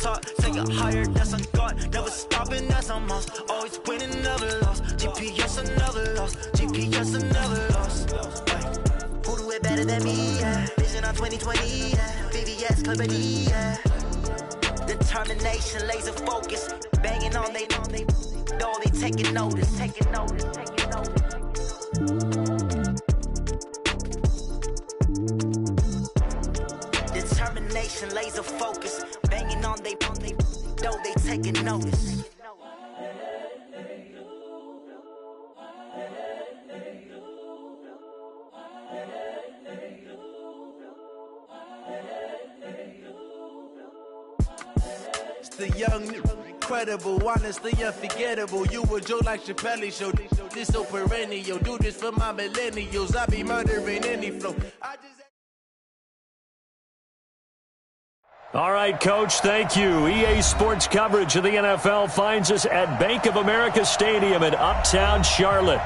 top, take it higher, that's a god. Never stopping, that's a must. Always winning, never lost. GPS, another loss. GPS, another loss. Who do it better than me? Yeah. Vision on 2020. Yeah. VVS, Clippity. Yeah. Determination, laser focus. Banging on they know they taking notice. Taking notice. Taking notice. Determination, laser focus, banging on they know they taking notice. It's the young, incredible, honestly unforgettable. You a Joe like Chappelle show. This so perennial. Do this for my millennials. I be murdering any flow. All right, Coach, thank you. EA Sports coverage of the NFL finds us at Bank of America Stadium in Uptown Charlotte.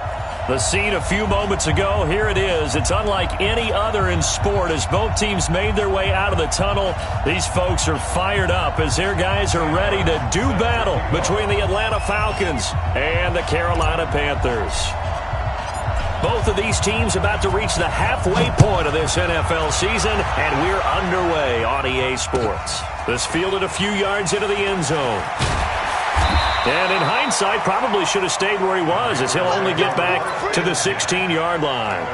The scene a few moments ago, here it is. It's unlike any other in sport as both teams made their way out of the tunnel. These folks are fired up as their guys are ready to do battle between the Atlanta Falcons and the Carolina Panthers. Both of these teams about to reach the halfway point of this NFL season, and we're underway on EA Sports. This fielded a few yards into the end zone. And in hindsight, probably should have stayed where he was as he'll only get back to the 16-yard line.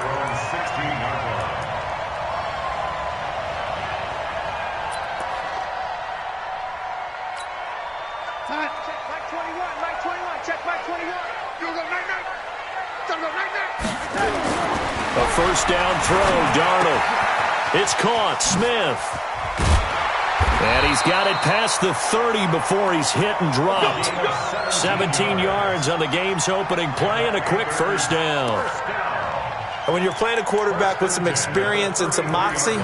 Time. Check back 21, back 21, check back 21. You go night-night. A first down throw, Darnold. It's caught, Smith. And he's got it past the 30 before he's hit and dropped. 17 yards on the game's opening play and a quick first down. And when you're playing a quarterback with some experience and some moxie,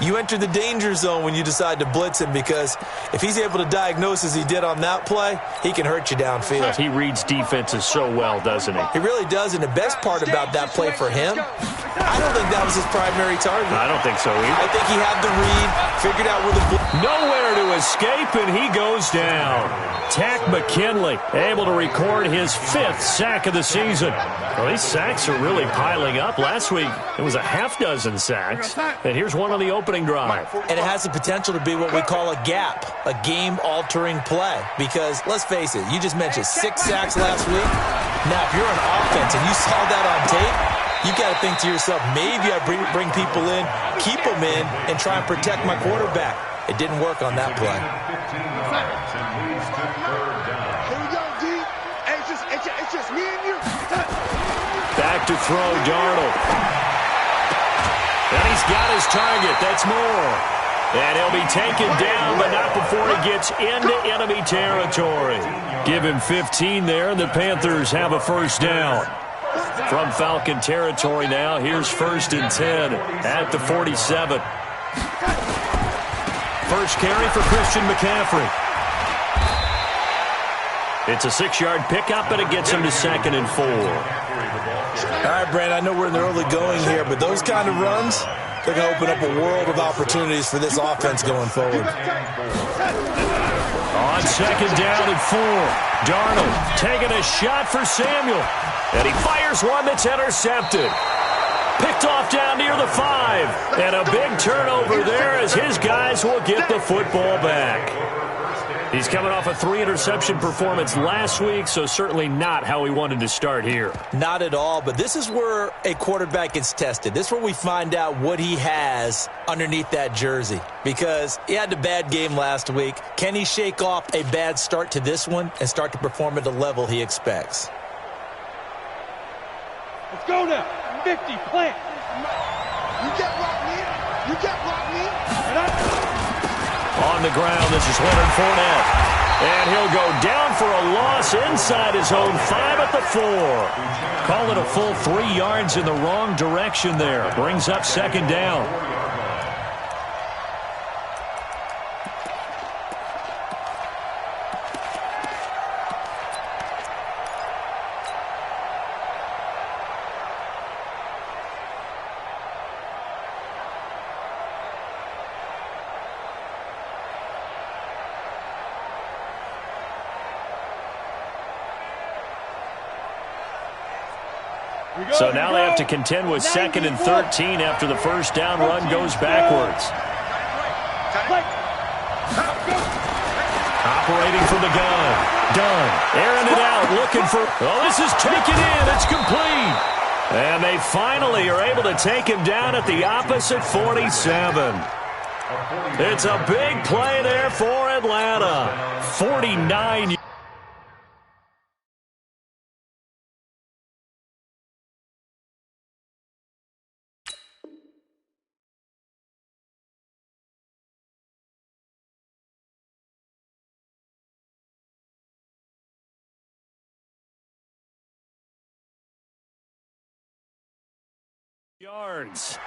you enter the danger zone when you decide to blitz him, because if he's able to diagnose as he did on that play, he can hurt you downfield. He reads defenses so well, doesn't he? He really does, and the best part about that play for him, I don't think that was his primary target. I don't think so either. I think he had the read, figured out where the nowhere to escape, and he goes down. Tack McKinley able to record his 5th sack of the season. Well, these sacks are really piling up. Last week, it was a half dozen sacks, and here's one on the opening drive. And it has the potential to be what we call a gap, a game-altering play. Because, let's face it, you just mentioned 6 sacks last week. Now, if you're an offense and you saw that on tape, you got to think to yourself, maybe I bring people in, keep them in, and try and protect my quarterback. It didn't work on that play. Here we go, D. It's just me and you. Back to throw, Darnold. And he's got his target. That's Moore. And he'll be taken down, but not before he gets into enemy territory. Give him 15 there, and the Panthers have a first down. From Falcon territory now, here's 1st and 10 at the 47. First carry for Christian McCaffrey. It's a 6-yard pickup, and it gets him to 2nd and 4. All right, Brand, I know we're in the early going here, but those kind of runs, they're going to open up a world of opportunities for this offense going forward. On 2nd down and 4, Darnold taking a shot for Samuel. And he fires one that's intercepted. Picked off down near the 5. And a big turnover there as his guys will get the football back. He's coming off a 3-interception performance last week, so certainly not how he wanted to start here. Not at all, but this is where a quarterback gets tested. This is where we find out what he has underneath that jersey, because he had a bad game last week. Can he shake off a bad start to this one and start to perform at the level he expects? Let's go now. 50, plant. You get block me. On the ground, this is Leonard Fournette. And he'll go down for a loss inside his own 5 at the 4. Call it a full 3 yards in the wrong direction there. Brings up 2nd down. So now they have to contend with 2nd and 13 after the first down run goes backwards. Operating from the gun. Dunn. Airing it out. Looking for... Oh, this is taken in. It's complete. And they finally are able to take him down at the opposite 47. It's a big play there for Atlanta. 49 yards.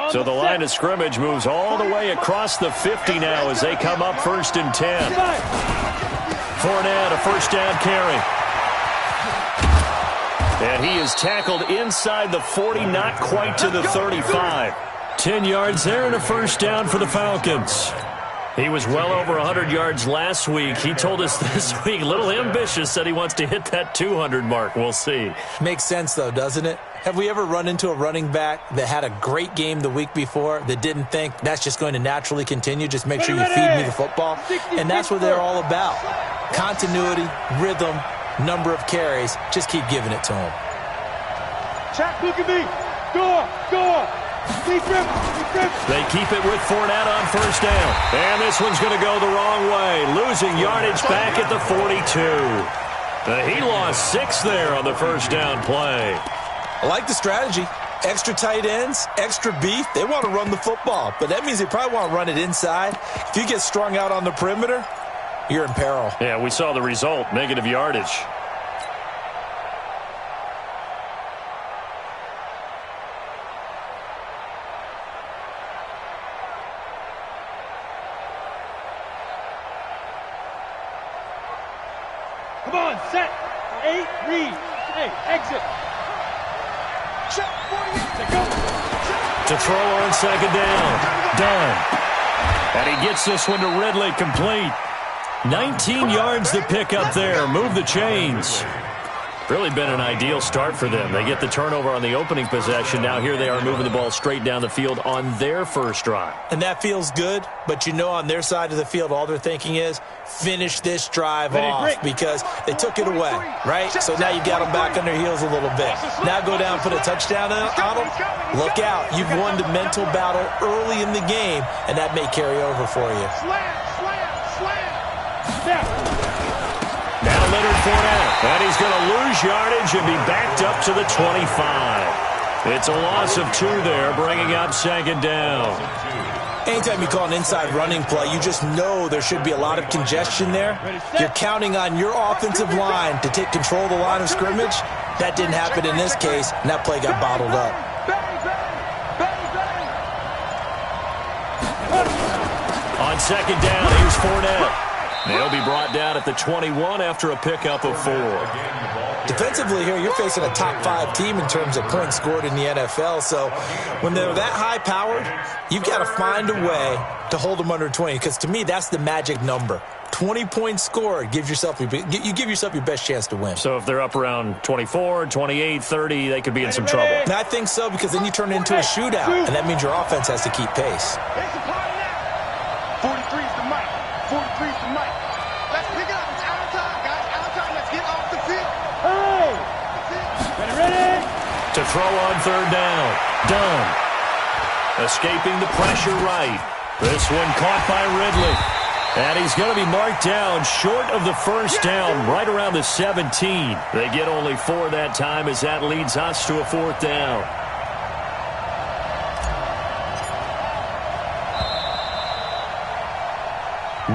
So the line of scrimmage moves all the way across the 50 now as they come up 1st and 10. Fournette, a first down carry. And he is tackled inside the 40, not quite to the 35. 10 yards there and a first down for the Falcons. He was well over 100 yards last week. He told us this week, a little ambitious, said he wants to hit that 200 mark. We'll see. Makes sense, though, doesn't it? Have we ever run into a running back that had a great game the week before that didn't think that's just going to naturally continue? Just make sure you feed me the football. And that's what they're all about. Continuity, rhythm, number of carries. Just keep giving it to him. Check, look at me. Go. They keep it with Fournette on first down. And this one's going to go the wrong way. Losing yardage back at the 42. He lost 6 there on the first down play. I like the strategy. Extra tight ends, extra beef. They want to run the football, but that means they probably want to run it inside. If you get strung out on the perimeter, you're in peril. Yeah, we saw the result, negative yardage. Come on, set. 8, read. Hey, exit. To throw on second down. Dunn. And he gets this one to Ridley, complete. 19 yards to pick up there. Move the chains. Really been an ideal start for them. They get the turnover on the opening possession. Now here they are moving the ball straight down the field on their first drive. And that feels good, but you know on their side of the field all they're thinking is finish this drive off because they took it away, right? So now you got them back on their heels a little bit. Now go down, put a touchdown on them. Look out. You've won the mental battle early in the game, and that may carry over for you. Now Leonard Fournette, and he's going to lose yardage and be backed up to the 25. It's a loss of 2 there, bringing up second down. Anytime you call an inside running play, you just know there should be a lot of congestion there. You're counting on your offensive line to take control of the line of scrimmage. That didn't happen in this case, and that play got bottled up. On second down, here's Fournette. They'll be brought down at the 21 after a pickup of 4. Defensively here, you're facing a top 5 team in terms of points scored in the NFL. So when they're that high-powered, you've got to find a way to hold them under 20. Because to me, that's the magic number. 20 points scored, you give yourself your best chance to win. So if they're up around 24, 28, 30, they could be in some trouble. And I think so because then you turn it into a shootout, and that means your offense has to keep pace. 43 is the mic. 43 is the mic. Let's pick it up. It's out of time, guys. Out of time. Let's get off the field. Hey! Ready? To throw on third down. Dunn. Escaping the pressure right. This one caught by Ridley. And he's going to be marked down short of the first down, right around the 17. They get only 4 that time as that leads us to a 4th down.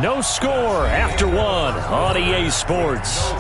No score after 1 on EA Sports.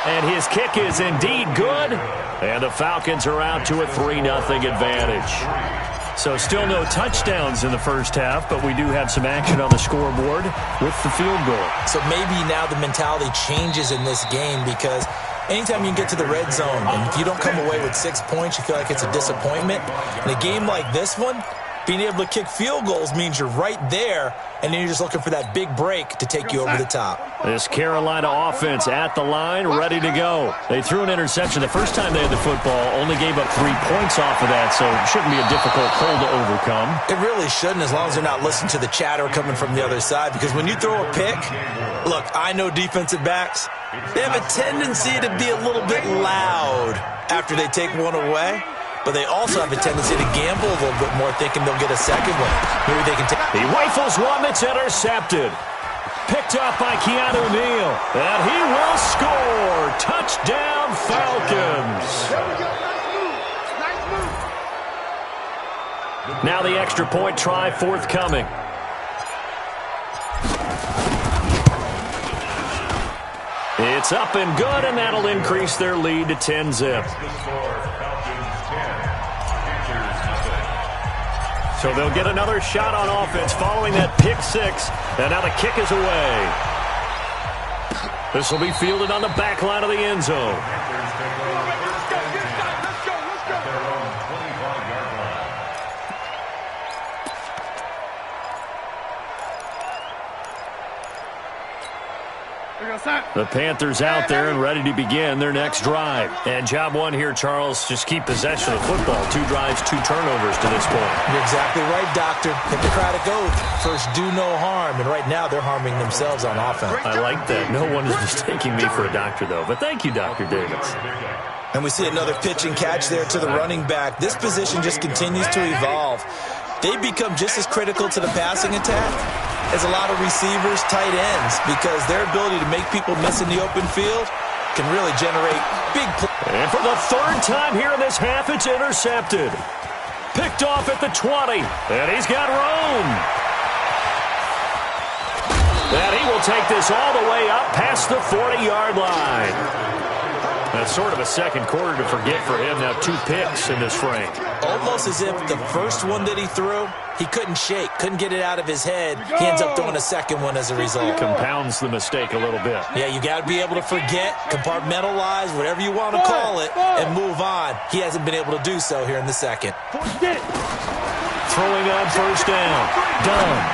And his kick is indeed good. And the Falcons are out to a 3-0 advantage. So still no touchdowns in the first half, but we do have some action on the scoreboard with the field goal. So maybe now the mentality changes in this game because anytime you can get to the red zone and if you don't come away with 6 points, you feel like it's a disappointment. In a game like this one, being able to kick field goals means you're right there, and then you're just looking for that big break to take you over the top. This Carolina offense at the line, ready to go. They threw an interception the first time they had the football, only gave up 3 points off of that, so it shouldn't be a difficult hole to overcome. It really shouldn't, as long as they're not listening to the chatter coming from the other side, because when you throw a pick, look, I know defensive backs, they have a tendency to be a little bit loud after they take one away. But they also have a tendency to gamble a little bit more, thinking they'll get a second one. Maybe they can take. He rifles one that's intercepted. Picked up by Keanu Neal. And he will score. Touchdown, Falcons. Nice move. Now the extra point try forthcoming. It's up and good, and that'll increase their lead to 10-zip. So they'll get another shot on offense following that pick six. And now the kick is away. This will be fielded on the back line of the end zone. The Panthers out there and ready to begin their next drive. And job one here, Charles, just keep possession of the football. 2 drives, 2 turnovers to this point. You're exactly right, Doctor. Hippocratic oath. First, do no harm. And right now, they're harming themselves on offense. I like that. No one is mistaking me for a doctor, though. But thank you, Dr. Davis. And we see another pitch and catch there to the running back. This position just continues to evolve. They become just as critical to the passing attack as a lot of receivers, tight ends, because their ability to make people miss in the open field can really generate big plays. And for the 3rd time here in this half, it's intercepted. Picked off at the 20, and he's got room. And he will take this all the way up past the 40-yard line. That's sort of a second quarter to forget for him. Now 2 picks in this frame. Almost as if the first one that he threw, he couldn't shake, couldn't get it out of his head. He ends up throwing a second one as a result. Compounds the mistake a little bit. Yeah, you got to be able to forget, compartmentalize, whatever you want to call it, and move on. He hasn't been able to do so here in the second. Throwing on first down. Done.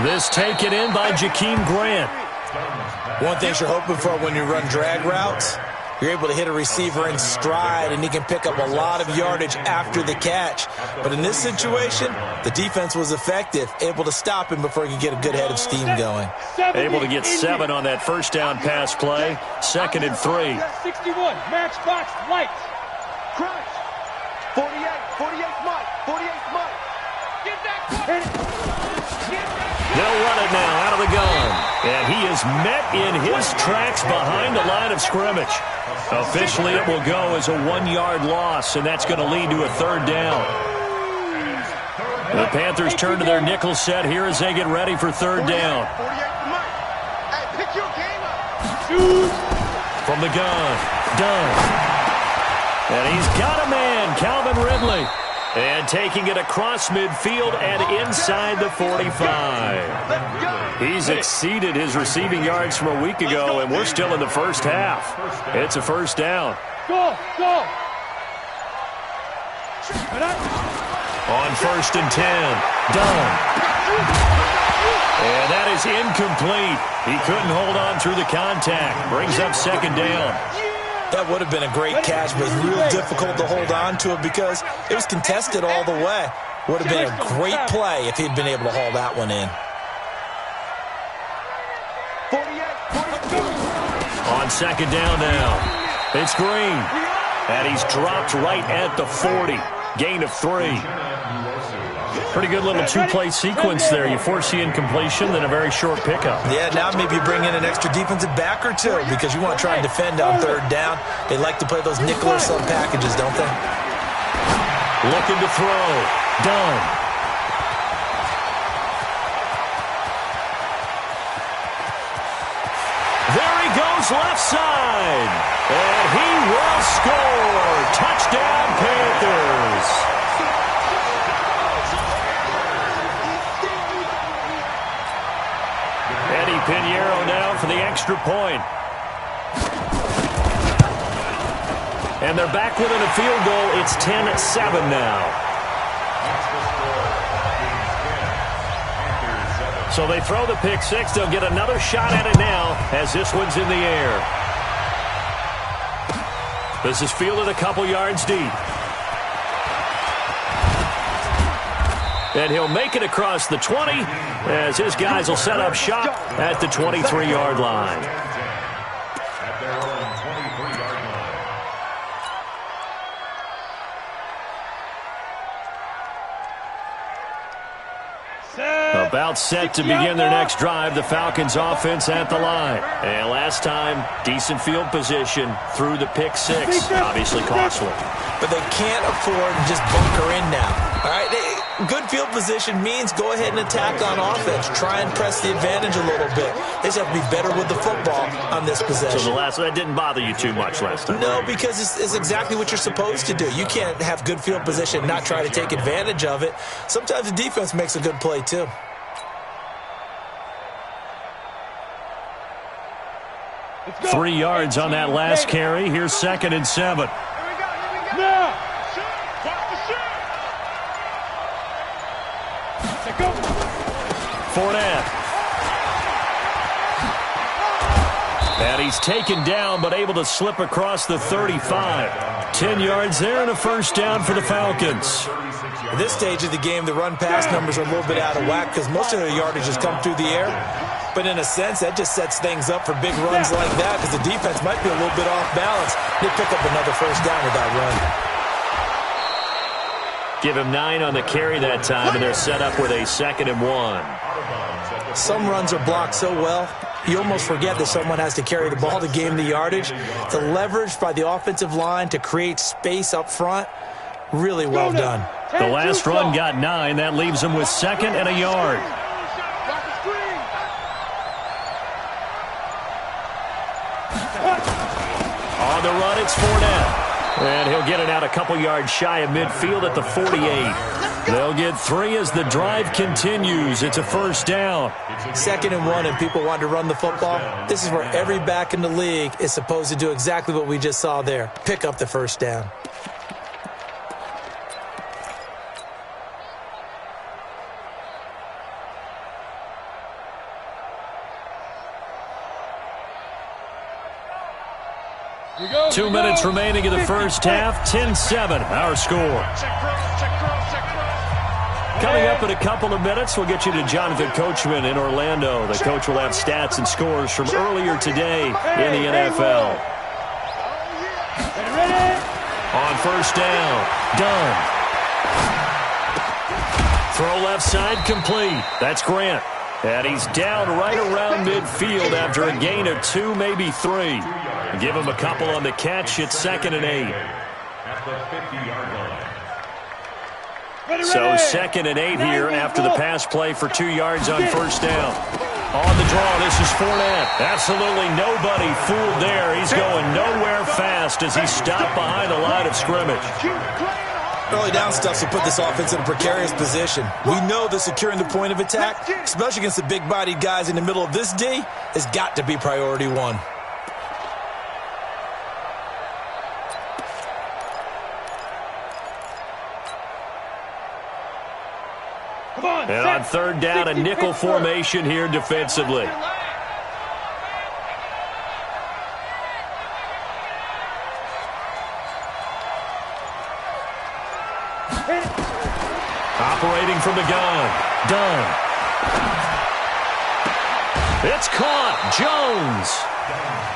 This taken in by Jakeem Grant. One thing you're hoping for when you run drag routes, you're able to hit a receiver in stride, and he can pick up a lot of yardage after the catch. But in this situation, the defense was effective, able to stop him before he could get a good head of steam going. Able to get 7 on that first down pass play. 2nd and 3. 61, matchbox, lights. Crunch. 48 Mike. 48 Mike. Get that. They'll run it now out of the gun. And he is met in his tracks behind the line of scrimmage. Officially, it will go as a 1-yard loss, and that's going to lead to a 3rd down. The Panthers turn to their nickel set here as they get ready for 3rd down. From the gun, done. And he's got a man, Calvin Ridley. And taking it across midfield and inside the 45. He's exceeded his receiving yards from a week ago, and we're still in the first half. It's a 1st down. Go. On 1st and 10. Done. And that is incomplete. He couldn't hold on through the contact. Brings up 2nd down. That would have been a great catch, but it's real difficult to hold on to it because it was contested all the way. Would have been a great play if he'd been able to haul that one in. On 2nd down now. It's Green. And he's dropped right at the 40. Gain of 3. Pretty good little 2-play sequence there. You force the incompletion, then a very short pickup. Yeah, now maybe you bring in an extra defensive back or 2 because you want to try and defend on 3rd down. They like to play those nickel or sub packages, don't they? Looking to throw. Done. There he goes left side. And he will score. Touchdown, Panthers. extra point. And they're back within a field goal. It's 10-7 now. So they throw the pick six. They'll get another shot at it now as this one's in the air. This is fielded a couple yards deep. And he'll make it across the 20 as his guys will set up shop at the 23-yard line. About set to begin their next drive, the Falcons offense at the line. And last time, decent field position through the pick six. Obviously costly. But they can't afford to just bunker in now. All right, good field position means go ahead and attack on offense. Try and press the advantage a little bit. They just have to be better with the football on this possession. So that didn't bother you too much last time? No, because it's exactly what you're supposed to do. You can't have good field position and not try to take advantage of it. Sometimes the defense makes a good play too. Go. 3 yards on that last carry. Here's 2nd and 7. Now. Fournette. And he's taken down, but able to slip across the 35. 10 yards there and a first down for the Falcons. At this stage of the game, the run-pass numbers are a little bit out of whack because most of their yardage has come through the air. But in a sense, that just sets things up for big runs like that because the defense might be a little bit off balance. They pick up another first down with that run. Give him 9 on the carry that time, and they're set up with a 2nd and 1. Some runs are blocked so well, you almost forget that someone has to carry the ball to gain the yardage. The leverage by the offensive line to create space up front, really well done. The last run got 9. That leaves him with 2nd and a yard. On the run, it's Fournette. And he'll get it out a couple yards shy of midfield at the 48. They'll get 3 as the drive continues. It's a first down. 2nd and 1, and people want to run the football. This is where every back in the league is supposed to do exactly what we just saw there. Pick up the first down. Go. 2 minutes remaining in the first half. 10-7, our score. Coming up in a couple of minutes, we'll get you to Jonathan Coachman in Orlando. The coach will have stats and scores from earlier today in the NFL. On first down, done. Throw left side, complete. That's Grant. And he's down right around midfield after a gain of 2, maybe 3. Give him a couple on the catch. It's 2nd and 8. So 2nd and 8 here after the pass play for 2 yards on first down. On the draw, this is Fournette. Absolutely nobody fooled there. He's going nowhere fast as he stopped behind the line of scrimmage. Early down stuff to put this offense in a precarious position. We know that securing the point of attack, especially against the big-bodied guys in the middle of this D, has got to be priority 1. And on third down, a nickel formation here defensively. Operating from the gun. Done. It's caught. Jones.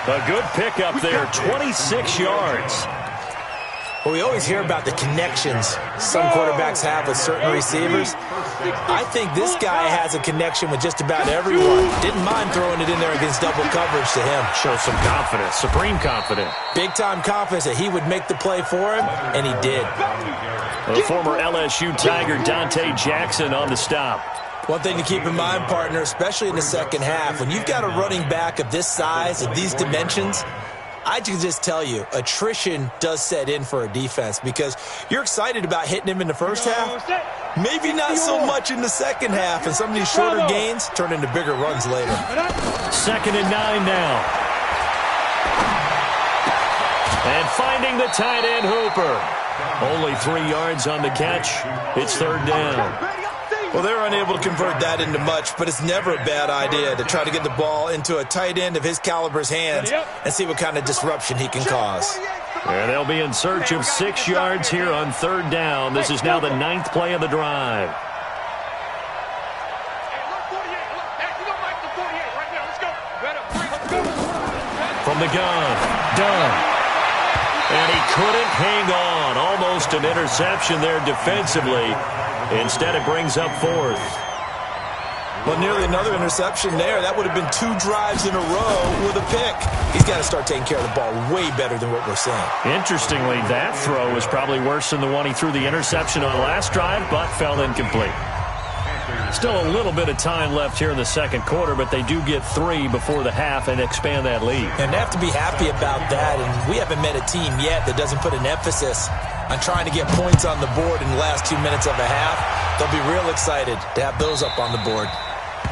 A good pickup there. 26 yards. Well, we always hear about the connections some quarterbacks have with certain receivers. I think this guy has a connection with just about everyone. Didn't mind throwing it in there against double coverage to him. Shows some confidence, supreme confidence. Big-time confidence that he would make the play for him, and he did. The former LSU Tiger Dante Jackson on the stop. One thing to keep in mind, partner, especially in the second half, when you've got a running back of this size, of these dimensions, I can just tell you, attrition does set in for a defense because you're excited about hitting him in the first half. Maybe not so much in the second half, and some of these shorter gains turn into bigger runs later. 2nd and 9 now. And finding the tight end, Hooper. Only 3 yards on the catch. It's 3rd down. Well, they're unable to convert that into much, but it's never a bad idea to try to get the ball into a tight end of his caliber's hands and see what kind of disruption he can cause. And they'll be in search of 6 yards here on 3rd down. This is now the 9th play of the drive. From the gun, Dunn. And he couldn't hang on. Almost an interception there defensively. Instead, it brings up 4th. Well, nearly another interception there. That would have been 2 drives in a row with a pick. He's got to start taking care of the ball way better than what we're seeing. Interestingly, that throw was probably worse than the one he threw the interception on last drive, but fell incomplete. Still a little bit of time left here in the 2nd quarter, but they do get 3 before the half and expand that lead. And they have to be happy about that, and we haven't met a team yet that doesn't put an emphasis on trying to get points on the board in the last 2 minutes of a half. They'll be real excited to have those up on the board.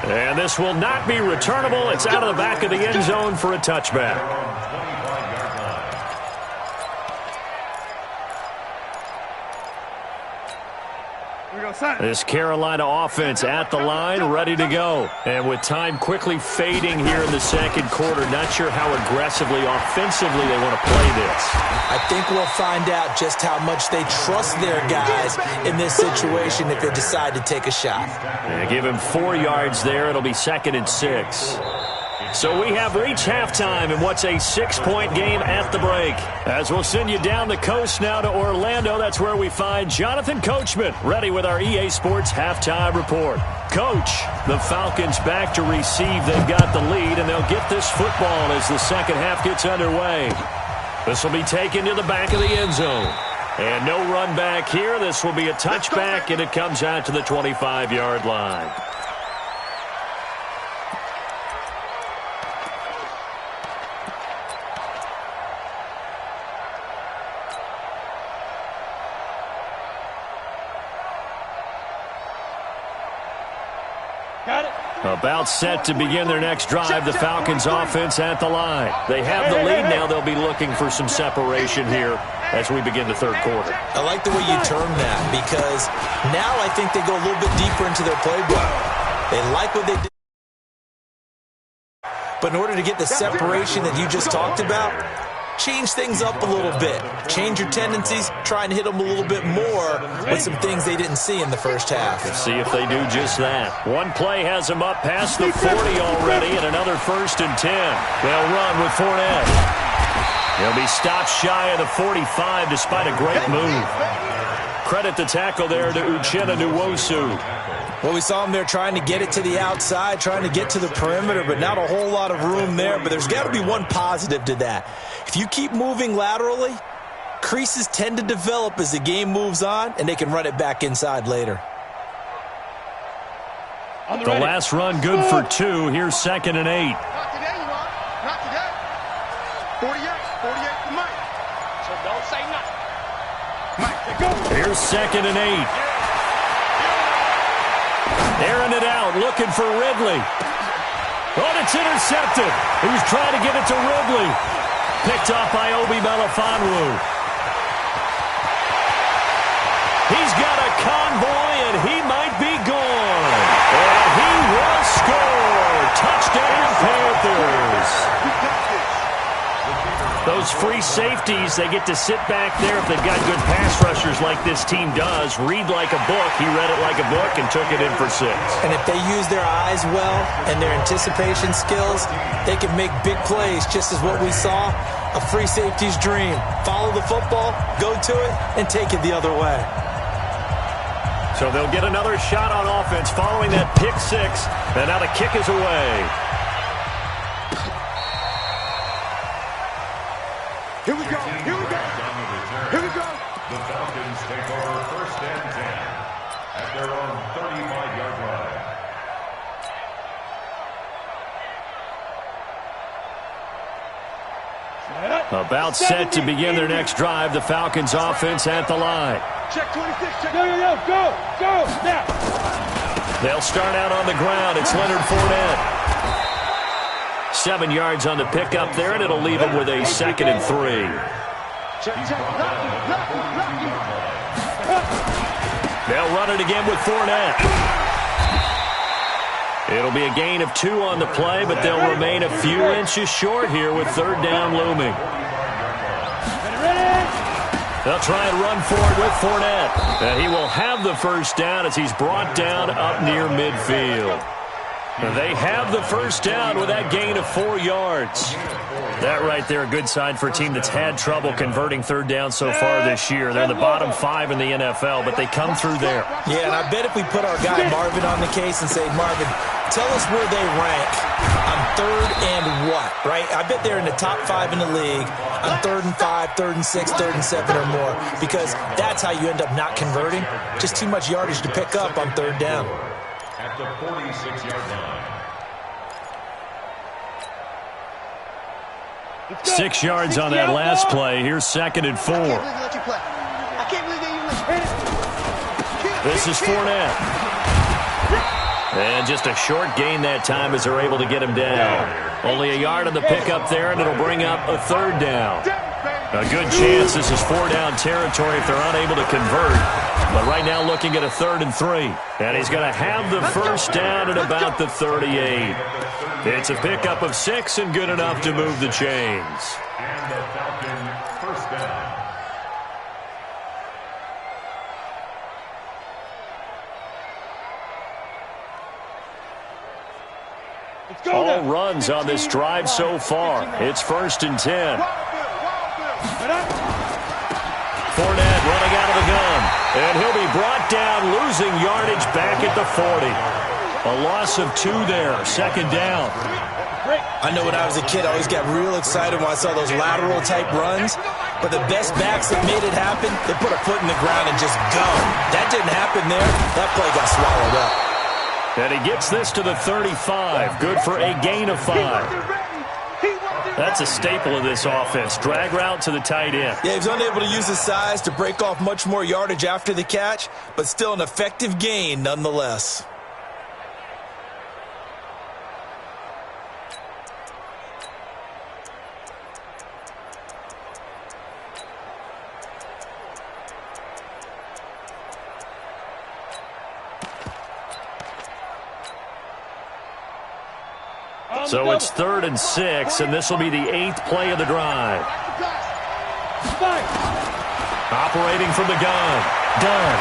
And this will not be returnable. It's out of the back of the end zone for a touchback. This Carolina offense at the line, ready to go. And with time quickly fading here in the 2nd quarter, not sure how aggressively, offensively they want to play this. I think we'll find out just how much they trust their guys in this situation if they decide to take a shot. And give him 4 yards there. It'll be 2nd and 6. So we have reached halftime in what's a 6-point game at the break. As we'll send you down the coast now to Orlando, that's where we find Jonathan Coachman, ready with our EA Sports Halftime Report. Coach, the Falcons back to receive. They've got the lead, and they'll get this football as the 2nd half gets underway. This will be taken to the back of the end zone. And no run back here. This will be a touchback, and it comes out to the 25-yard line. About set to begin their next drive, the Falcons offense at the line. They have the lead now. They'll be looking for some separation here as we begin the 3rd quarter. I like the way you term that because now I think they go a little bit deeper into their playbook. They like what they did. But in order to get the separation that you just talked about, change things up a little bit. Change your tendencies, try and hit them a little bit more with some things they didn't see in the first half. Let's see if they do just that. One play has them up past the 40 already, and another 1st and 10. They'll run with Fournette. He'll be stopped shy of the 45 despite a great move. Credit the tackle there to Uchenna Nwosu. Well, we saw him there trying to get it to the outside, trying to get to the perimeter, but not a whole lot of room there. But there's got to be one positive to that. If you keep moving laterally, creases tend to develop as the game moves on, and they can run it back inside later. The last run good for 2. Here's 2nd and 8. Not today, you are. Not today. 48 to Mike. So don't say nothing. Mike, go. Here's 2nd and 8. Airing it out, looking for Ridley. Oh, and it's intercepted. He was trying to get it to Ridley. Picked off by Obi Melifonwu. He's got a convoy, and he might be gone. And he will score. Touchdown, Panthers. Those free safeties, they get to sit back there if they've got good pass rushers like this team does. Read like a book. He read it like a book and took it in for 6. And if they use their eyes well and their anticipation skills, they can make big plays, just as what we saw, a free safety's dream. Follow the football, go to it, and take it the other way. So they'll get another shot on offense following that pick 6. And now the kick is away. Here we go. Here we go. Here we go. The Falcons take over 1st and 10 at their own 35-yard line. About set to begin their next drive. The Falcons offense at the line. Check 26. Check. Go. Now. They'll start out on the ground. It's Leonard Fournette. 7 yards on the pickup there, and it'll leave him with a 2nd and 3. Check. Lucky. They'll run it again with Fournette. It'll be a gain of 2 on the play, but they'll remain a few inches short here with 3rd down looming. They'll try and run for it with Fournette. And he will have the first down as he's brought down up near midfield. They have the first down with that gain of 4 yards. That right there, a good sign for a team that's had trouble converting 3rd down so far this year. They're in the bottom 5 in the NFL, but they come through there. Yeah, and I bet if we put our guy Marvin on the case and say, Marvin, tell us where they rank on 3rd and what, right? I bet they're in the top 5 in the league on 3rd and 5, 3rd and 6, 3rd and 7 or more, because that's how you end up not converting. Just too much yardage to pick up on 3rd down. At the 46-yard line. 6 yards on that last play. Here's 2nd and 4. I can't believe they let you play. This is Fournette. And just a short gain that time as they're able to get him down. Only a yard on the pickup there, and it'll bring up a 3rd down. A good chance this is 4-down territory if they're unable to convert. But right now looking at a 3rd and 3. And he's going to have the first down at about the 38. It's a pickup of 6 and good enough to move the chains. And the Falcon first down. All runs on this drive so far. It's 1st and 10. Fournette running out of the gun. And he'll be brought down, losing yardage back at the 40. A loss of 2 there. 2nd down. I know when I was a kid, I always got real excited when I saw those lateral-type runs. But the best backs that made it happen, they put a foot in the ground and just go. That didn't happen there. That play got swallowed up. And he gets this to the 35. Good for a gain of 5. That's a staple of this offense. Drag route to the tight end. Yeah, he was unable to use his size to break off much more yardage after the catch, but still an effective gain nonetheless. So it's 3rd and 6, and this will be the 8th play of the drive. Operating from the gun. Done.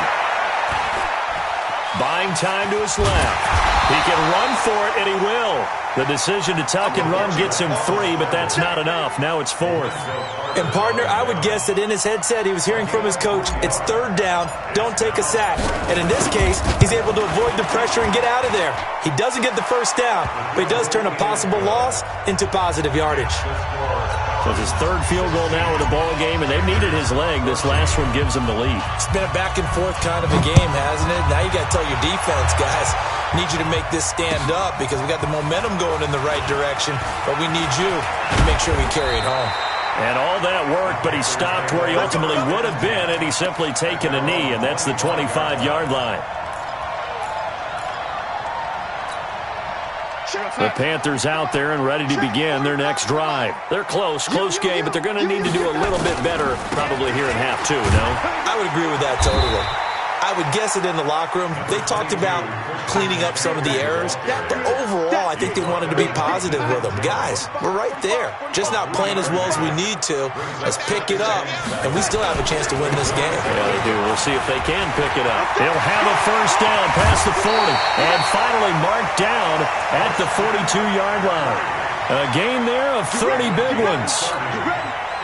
Buying time to his left. He can run for it, and he will. The decision to tuck and run gets him 3, but that's not enough. Now it's 4th. And, partner, I would guess that in his headset he was hearing from his coach, it's 3rd down, don't take a sack. And in this case, he's able to avoid the pressure and get out of there. He doesn't get the first down, but he does turn a possible loss into positive yardage. So it's his 3rd field goal now in the ball game, and they've needed his leg. This last one gives him the lead. It's been a back-and-forth kind of a game, hasn't it? Now you got to tell your defense, guys, need you to make this stand up because we got the momentum going in the right direction, but we need you to make sure we carry it home. And all that worked, but he stopped where he ultimately would have been, and he's simply taken a knee, and that's the 25-yard line. The Panthers out there and ready to begin their next drive. They're close game, but they're going to need to do a little bit better probably here in half 2, no? I would agree with that totally. I would guess it in the locker room. They talked about cleaning up some of the errors, but overall, I think they wanted to be positive with them. Guys, we're right there. Just not playing as well as we need to. Let's pick it up, and we still have a chance to win this game. Yeah, they do. We'll see if they can pick it up. They'll have a first down past the 40, and finally marked down at the 42-yard line. A gain there of 30 big ones.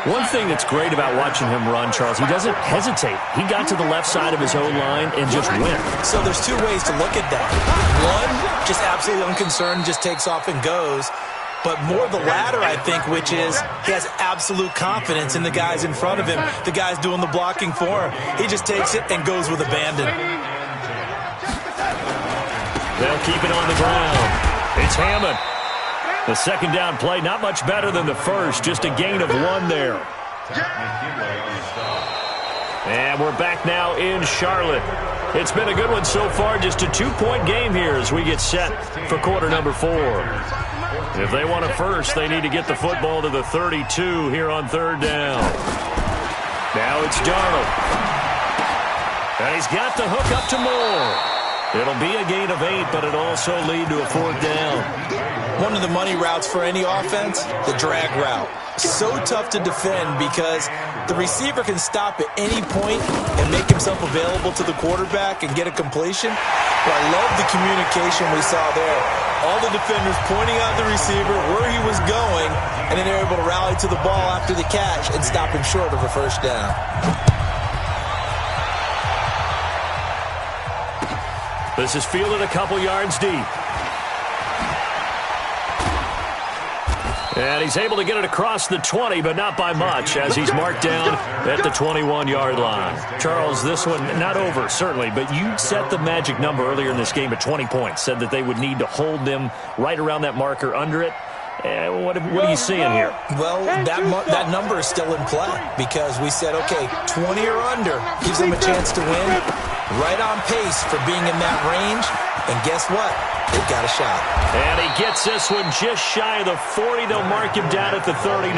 One thing that's great about watching him run, Charles, he doesn't hesitate. He got to the left side of his own line and just went. So there's 2 ways to look at that. One, just absolutely unconcerned, just takes off and goes. But more the latter, I think, which is he has absolute confidence in the guys in front of him, the guys doing the blocking for him. He just takes it and goes with abandon. They'll keep it on the ground. It's Hammond. The second down play, not much better than the first, just a gain of 1 there. And we're back now in Charlotte. It's been a good one so far, just a 2-point game here as we get set for quarter number 4. If they want it first, they need to get the football to the 32 here on third down. Now it's Darnold. And he's got the hook up to Moore. It'll be a gain of 8, but it'll also lead to a 4th down. One of the money routes for any offense, the drag route. So tough to defend because the receiver can stop at any point and make himself available to the quarterback and get a completion. But I love the communication we saw there. All the defenders pointing out the receiver, where he was going, and then they're able to rally to the ball after the catch and stop him short of a first down. This is fielded a couple yards deep. And he's able to get it across the 20, but not by much, as he's marked down at the 21-yard line. Charles, this one not over, certainly, but you set the magic number earlier in this game at 20 points, said that they would need to hold them right around that marker under it. What are you seeing here? Well, that number is still in play because we said, okay, 20 or under gives them a chance to win. Right on pace for being in that range. And guess what? They've got a shot. And he gets this one just shy of the 40. They'll mark him down at the 39.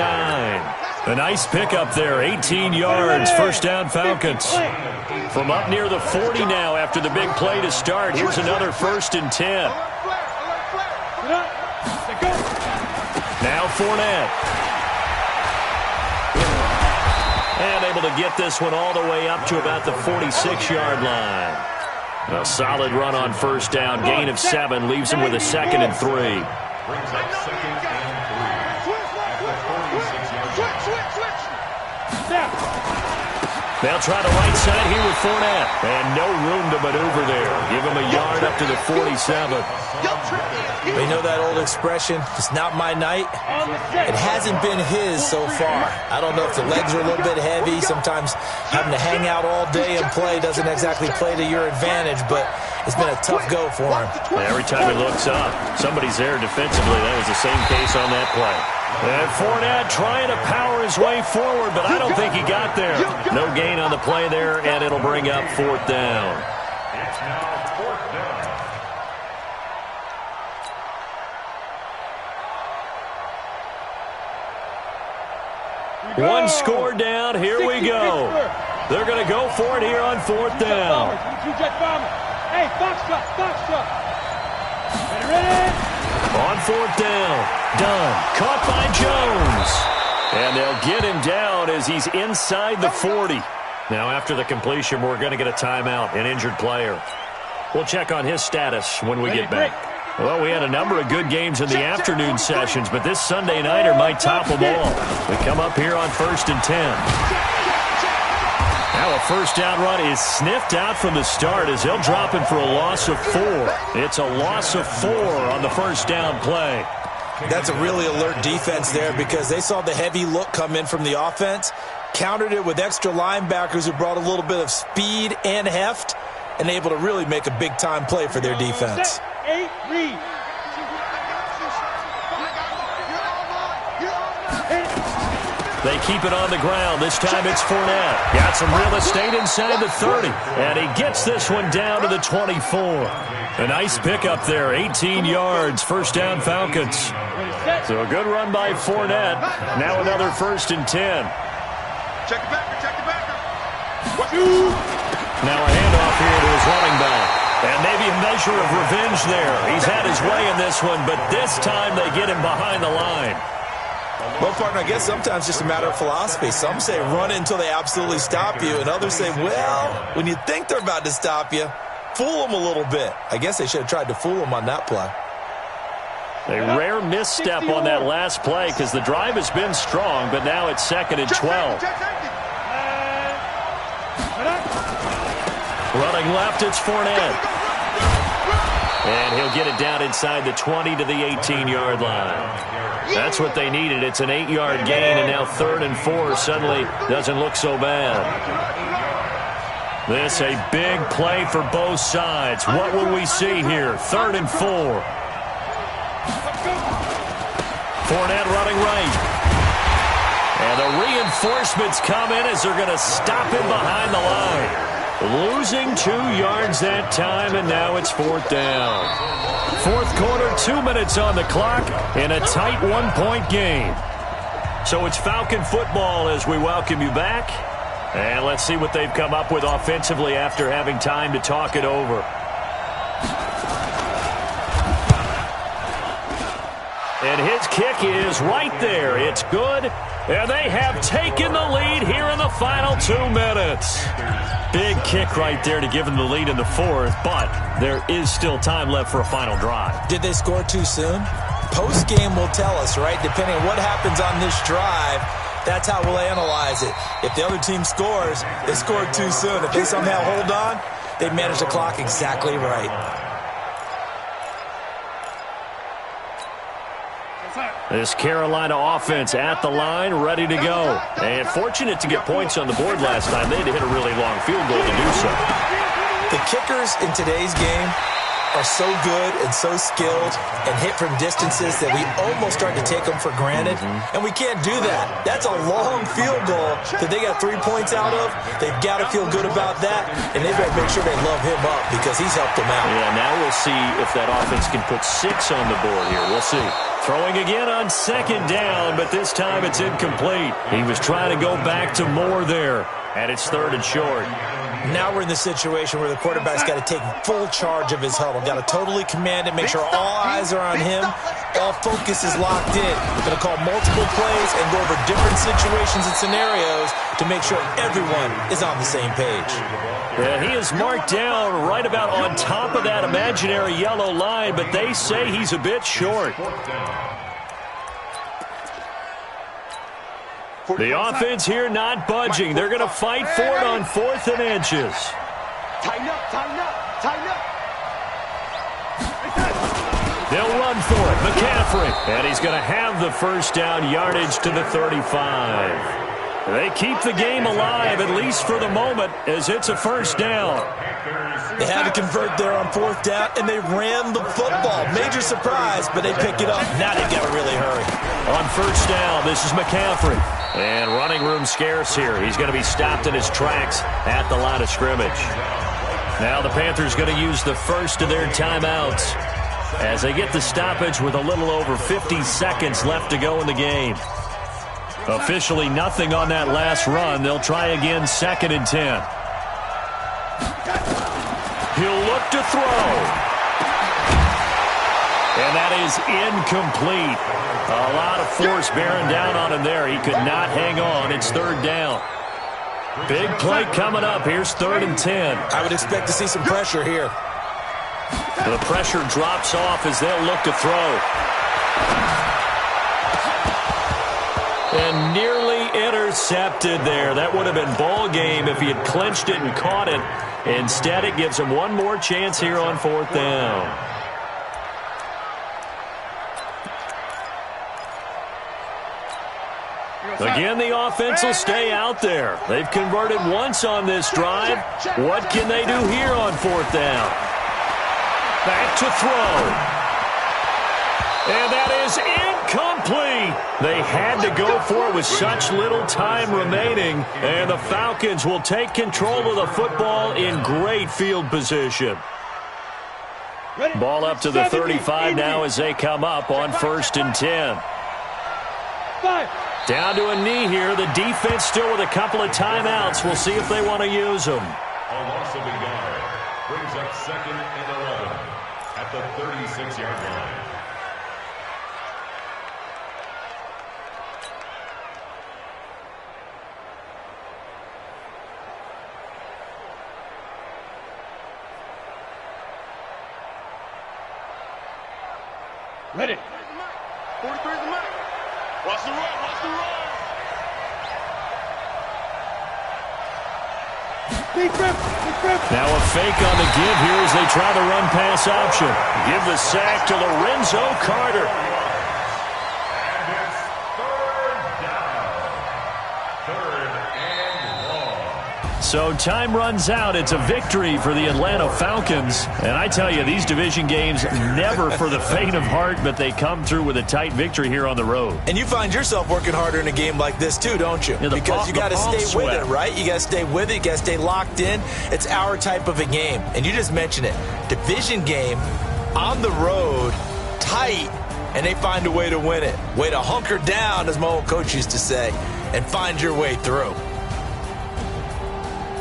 A nice pickup there, 18 yards, first down Falcons. From up near the 40 now after the big play to start. Here's another 1st and 10. Now Fournette. And able to get this one all the way up to about the 46-yard line. A solid run on first down. Gain of 7 leaves him with a 2nd and 3. Brings up 2nd and 3 at the 46-yard line. They'll try the right side here with Fournette. And no room to maneuver there. Give him a yard up to the 47. We know that old expression, it's not my night. It hasn't been his so far. I don't know if the legs are a little bit heavy. Sometimes having to hang out all day and play doesn't exactly play to your advantage, but it's been a tough go for him. Every time he looks up, somebody's there defensively. That was the same case on that play. And Fournette trying to power his way forward, but I don't think he got there. No gain on the play there, and it'll bring up 4th down. It's now 4th down. One score down. Here we go. They're going to go for it here on 4th down. Hey, box truck. Ready? On 4th down. Done. Caught by Jones. And they'll get him down as he's inside the 40. Now, after the completion, we're going to get a timeout, an injured player. We'll check on his status when we get back. Well, we had a number of good games in the afternoon sessions, but this Sunday nighter might top them all. We come up here on 1st and 10. Now a first down run is sniffed out from the start as they'll drop him for a loss of 4. It's a loss of 4 on the first down play. That's a really alert defense there because they saw the heavy look come in from the offense, countered it with extra linebackers who brought a little bit of speed and heft, and able to really make a big-time play for their defense. 8, read. They keep it on the ground. This time it's Fournette. Got some real estate inside the 30. And he gets this one down to the 24. A nice pickup there. 18 yards. First down Falcons. So a good run by Fournette. Now another 1st and 10. Check the backer. Now a handoff here to his running back. And maybe a measure of revenge there. He's had his way in this one, but this time they get him behind the line. Well, partner, I guess sometimes just a matter of philosophy. Some say run until they absolutely stop you, and others say, well, when you think they're about to stop you, fool them a little bit. I guess they should have tried to fool them on that play. A rare misstep on that last play because the drive has been strong, but now it's 2nd and 12. Running left, it's Fournette. And he'll get it down inside the 20 to the 18-yard line. That's what they needed. It's an 8-yard gain, and now 3rd and 4 suddenly doesn't look so bad. This a big play for both sides. What will we see here? 3rd and 4. Fournette running right. And the reinforcements come in as they're going to stop him behind the line. Losing 2 yards that time, and now it's 4th down. Fourth quarter, 2 minutes on the clock in a tight 1-point game. So it's Falcon football as we welcome you back. And let's see what they've come up with offensively after having time to talk it over. And his kick is right there. It's good. And they have taken the lead here in the final 2 minutes. Big kick right there to give them the lead in the fourth, but there is still time left for a final drive. Did they score too soon? Post-game will tell us, right? Depending on what happens on this drive, that's how we'll analyze it. If the other team scores, they scored too soon. If they somehow hold on, they manage the clock exactly right. This Carolina offense at the line, ready to go. And fortunate to get points on the board last time. They had to hit a really long field goal to do so. The kickers in today's game are so good and so skilled and hit from distances that we almost start to take them for granted. And we can't do that. That's a long field goal that they got 3 points out of. They've got to feel good about that, and they better make sure they love him up because he's helped them out. Yeah, now we'll see if that offense can put 6 on the board here. We'll see. Throwing again on 2nd down, but this time it's incomplete. He was trying to go back to more there, and it's 3rd and short. Now we're in the situation where the quarterback's got to take full charge of his huddle. Got to totally command it, make sure all eyes are on him. All focus is locked in. Going to call multiple plays and go over different situations and scenarios to make sure everyone is on the same page. Yeah, he is marked down right about on top of that imaginary yellow line, but they say he's a bit short. The offense here not budging. They're going to fight for it on 4th and inches. Tighten up, tighten up, tighten up. They'll run for it. McCaffrey. And he's going to have the first down yardage to the 35. They keep the game alive, at least for the moment, as it's a first down. They had to convert there on 4th down, and they ran the football. Major surprise, but they pick it up. Now they've got to really hurry. On first down, this is McCaffrey. And running room scarce here. He's going to be stopped in his tracks at the line of scrimmage. Now the Panthers going to use the first of their timeouts as they get the stoppage with a little over 50 seconds left to go in the game. Officially nothing on that last run. They'll try again 2nd and 10. He'll look to throw. And that is incomplete. A lot of force bearing down on him there. He could not hang on. It's 3rd down. Big play coming up. Here's 3rd and 10. I would expect to see some pressure here. The pressure drops off as they'll look to throw. And nearly intercepted there. That would have been ball game if he had clinched it and caught it. Instead, it gives him one more chance here on 4th down. Again, the offense will stay out there. They've converted once on this drive. What can they do here on 4th down? Back to throw. And that is incomplete. They had to go for it with such little time remaining. And the Falcons will take control of the football in great field position. Ball up to the 35 now as they come up on 1st and 10. Down to a knee here. The defense still with a couple of timeouts. We'll see if they want to use them. A loss of a yard brings up 2nd and 11 at the 36-yard line. Ready. 43 is the mark. Watch the run, watch the run. Now a fake on the give here as they try the run pass option. Give the sack to Lorenzo Carter. And it's 3rd down. 3rd and long. So time runs out. It's a victory for the Atlanta Falcons. And I tell you, these division games, never for the faint of heart, but they come through with a tight victory here on the road. And you find yourself working harder in a game like this too, don't you? Yeah, because you got to stay with it, right? You got to stay with it. You got to stay locked in. It's our type of a game. And you just mentioned it. Division game on the road, tight, and they find a way to win it. Way to hunker down, as my old coach used to say, and find your way through.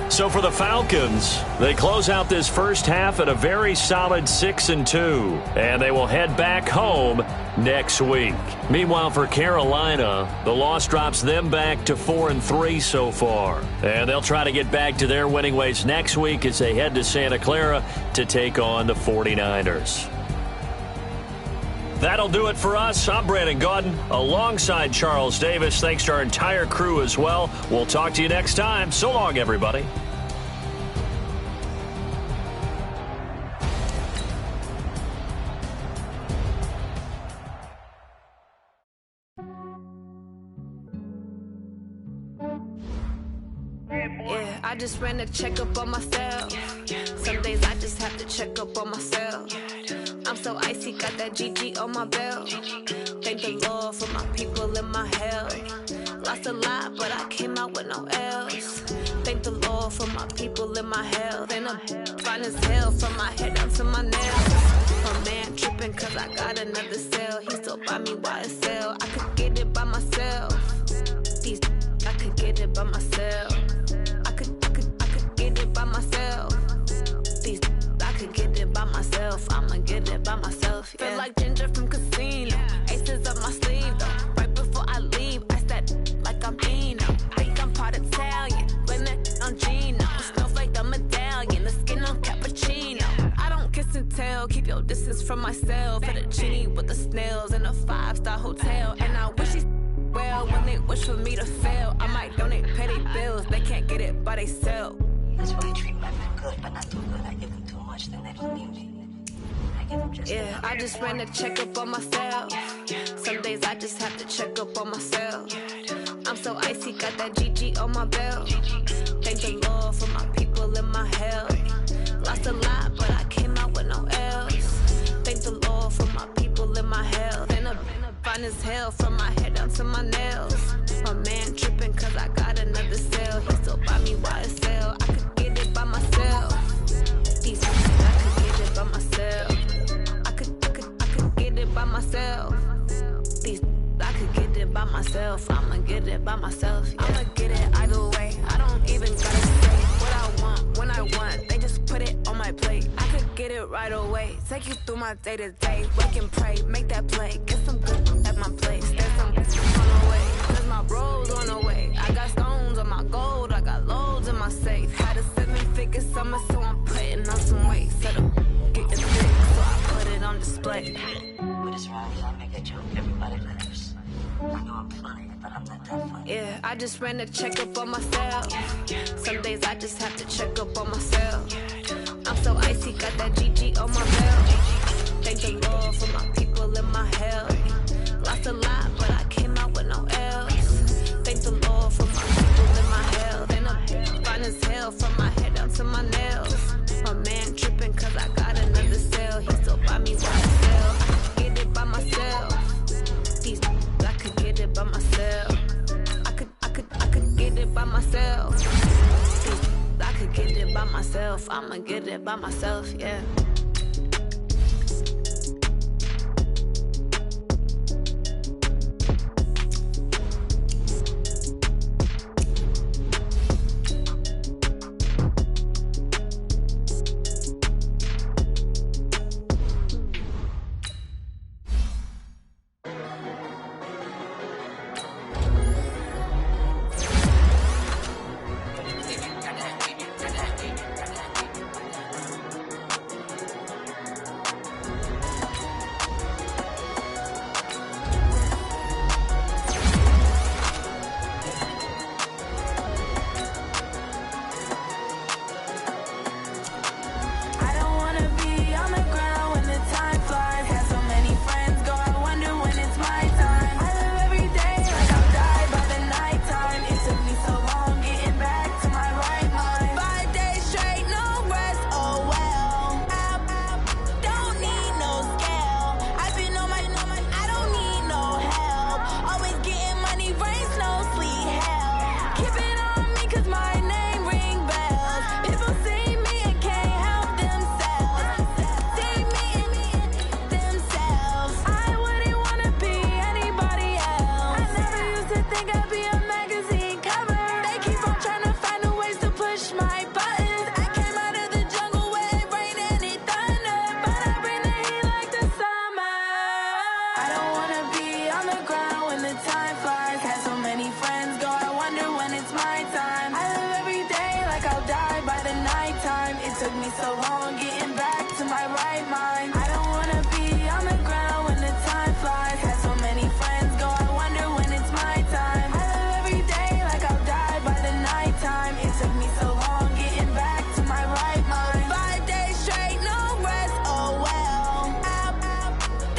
So for the Falcons, they close out this first half at a very solid 6-2, and they will head back home next week. Meanwhile, for Carolina, the loss drops them back to 4-3 so far, and they'll try to get back to their winning ways next week as they head to Santa Clara to take on the 49ers. That'll do it for us. I'm Brandon Gaudin alongside Charles Davis. Thanks to our entire crew as well. We'll talk to you next time. So long, everybody. Yeah, I just ran a checkup on myself. Some days I just have to check up on myself. I'm so icy, got that GG on my belt. Thank the Lord for my people and my health. Lost a lot, but I came out with no L's. Thank the Lord for my people and my health. And I'm fine as hell from my head down to my nails. My man tripping cause I got another cell. He still buy me YSL. I could get it by myself. These I could get it by myself. I could get it by myself. These I could get it by myself. I'ma get it by myself. Yeah. Feel like Ginger from Casino. Aces up my sleeve though. Right before I leave, I said like I'm Dino. Think I'm part Italian. Blame it on Gino. Snowflake the medallion. The skin on cappuccino. I don't kiss and tell. Keep your distance from myself. At a genie with the snails in a 5-star hotel. And I wish he's well when they wish for me to fail. I might donate petty bills. They can't get it by they sell. That's why I treat my men good, but not too good. I give them too much, then they don't need me. I give them just yeah, I just ran a checkup on myself. Some days I just have to check up on myself. I'm so icy, got that GG on my belt. Thank the Lord for my people and my health. Lost a lot, but I came out with no L's. Thank the Lord for my people and my health. And I'm fine as hell from my head down to my nails. My man tripping cause I got another cell. He still buy me YSL. I could get it by myself. These I could get it by myself. I could get it by myself. These I could get it by myself. I'ma get it by myself. Yeah. I'ma get it either way. I don't even gotta say what I want when I want. They just put it on my plate. I could get it right away. Take you through my day to day. Wake and pray, make that play. Get some good at my place. There's some on the way. Cause my bros on the way. I got stones on my gold. I got loads in my safe. Had a 7-figure summer, so I'm putting on some weight. Set up, getting thick, so I put it on display. But it's right, I make a joke, everybody laughs. I know I'm funny, but I'm not that funny. Yeah, I just ran a checkup on myself. Some days I just have to check up on myself. I'm so icy, got that GG on my belt. Thank the Lord for my people and my health. Lost a lot, but I came out with no L's. Thank the Lord for my people and my health. And I'm fine as hell from my head down to my nails. My man tripping cause I got another cell. He still buy me YSL. I could get it by myself. These I could get it by myself. I could get it by myself. These I could get it by myself. I'ma get it by myself, yeah. so long getting back to my right mind. I don't wanna be on the ground when the time flies. Had so many friends go, I wonder when it's my time. I live every day like I'll die by the nighttime. It took me so long getting back to my right mind. 5 days straight, no rest, oh well. I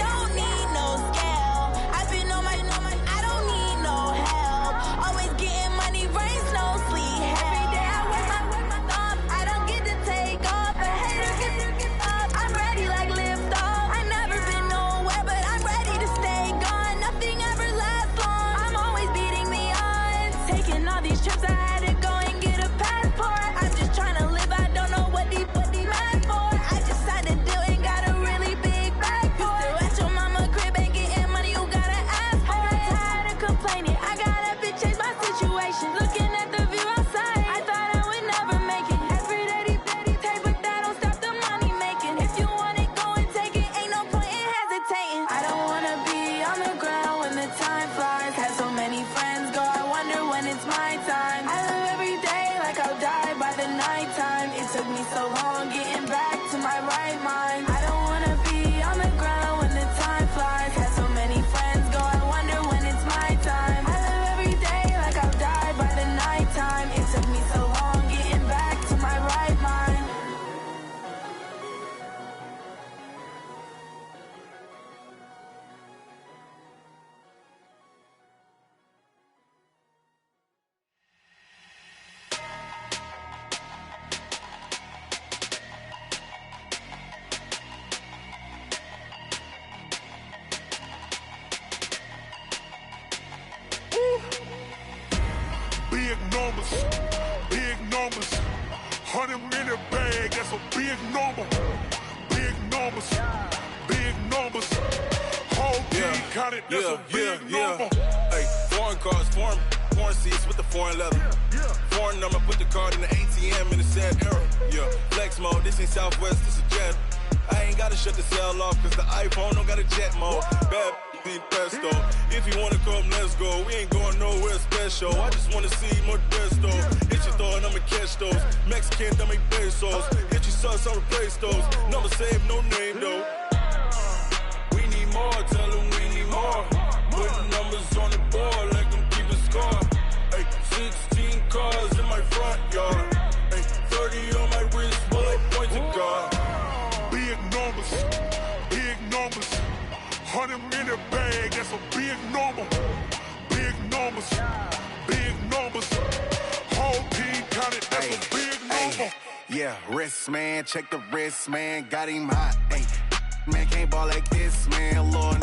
don't need no scale. I've been on my, I don't need no help. Always getting money, rains, no sleep. Every day I work my thumb. I don't get to take off. A hater get up. I'm ready like lift off. I've never been nowhere, but I'm ready to stay gone. Nothing ever lasts long. I'm always beating the odds. Taking all these trips, I had to go and get a passport. I'm just trying to live, I don't know what these mad for. I just had to do and got a really big bag for it. Still at your mama crib ain't getting money, you gotta ask for it. Tired of complaining, I got up and changed my situation. Looking at the view outside, I thought I would never make it. Every day take, but that don't stop the money making. If you want it, go and take it, ain't no point in hesitating. I don't wanna be on the ground when the time flies. Had so many friends go, I wonder when it's my time. I live every day like I'll die by the nighttime. It took me so long getting back to my right mind. I don't wanna be on the ground when the time flies. Had so many friends go, I wonder when it's my time. I live every day like I'll die by the nighttime. It took me so long getting back to my right mind. Big numbers, big numbers. 100-minute bag, that's a big number. Big numbers, big numbers. Whole team counted, that's a big number. Hey, foreign cars, foreign seats with the foreign leather. Foreign number, put the card in the ATM in the sad era. Yeah, flex mode, this ain't Southwest, this is jet. I ain't gotta shut the cell off, cause the iPhone don't got a jet mode. Bad need pesto. If you wanna come, let's go. We ain't going nowhere special. I just wanna see more Modesto. Hit your throw and I'ma catch those. Mexican, that make pesos. Hit your sauce, I'll replace those. Number saved, no name though. We need more, tell them we need more. Putting numbers on the board like I'm keeping score. Hey, 16 cars in my front yard. Hey, 30 on my wrist, bullet point to God. Big numbers, big numbers. 100-minute bag, that's a big number. Big numbers, big numbers. Whole team counted, that's a big number. Yeah, wrist man, check the wrist man, got him hot. Ay, man can't ball like this man, Lord.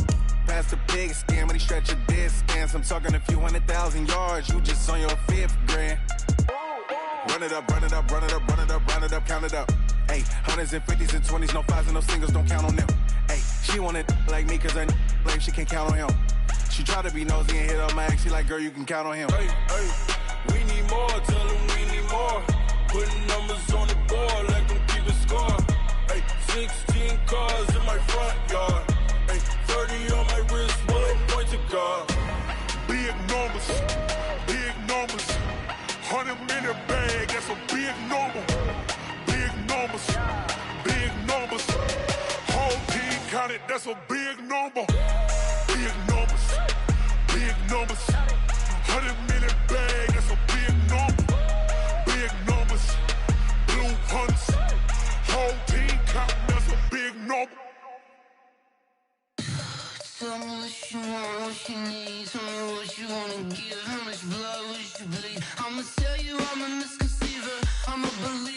Past the pig skin when he stretch a distance. I'm talking a few 100,000 yards, you just on your 5th grand. Run it up, run it up, run it up, run it up, run it up, count it up. Ay, hundreds and 50s and 20s, no 5s and no singles, don't count on them. Ay, she want it like me cause her blame, she can't count on him. She try to be nosy and hit up my ex, she like, girl, you can count on him. Hey, hey, we need more, tell them we need more. Putting numbers on the board like I'm keeping score. Hey, 16 cars in my front yard. Hey, 30 on my wrist, bullet point to God. Big numbers, big numbers. 100-minute bag, that's a big number. Big numbers, big numbers. Whole team counted, that's a big number. Big numbers, big numbers. 100-minute bag, that's a big number. Big numbers, blue hunts. Whole team counting, that's a big number. Tell me what you want, what you need. Tell me what you wanna give. How much blood would you bleed? I'ma tell you I'm a misconceiver. I'm a believer.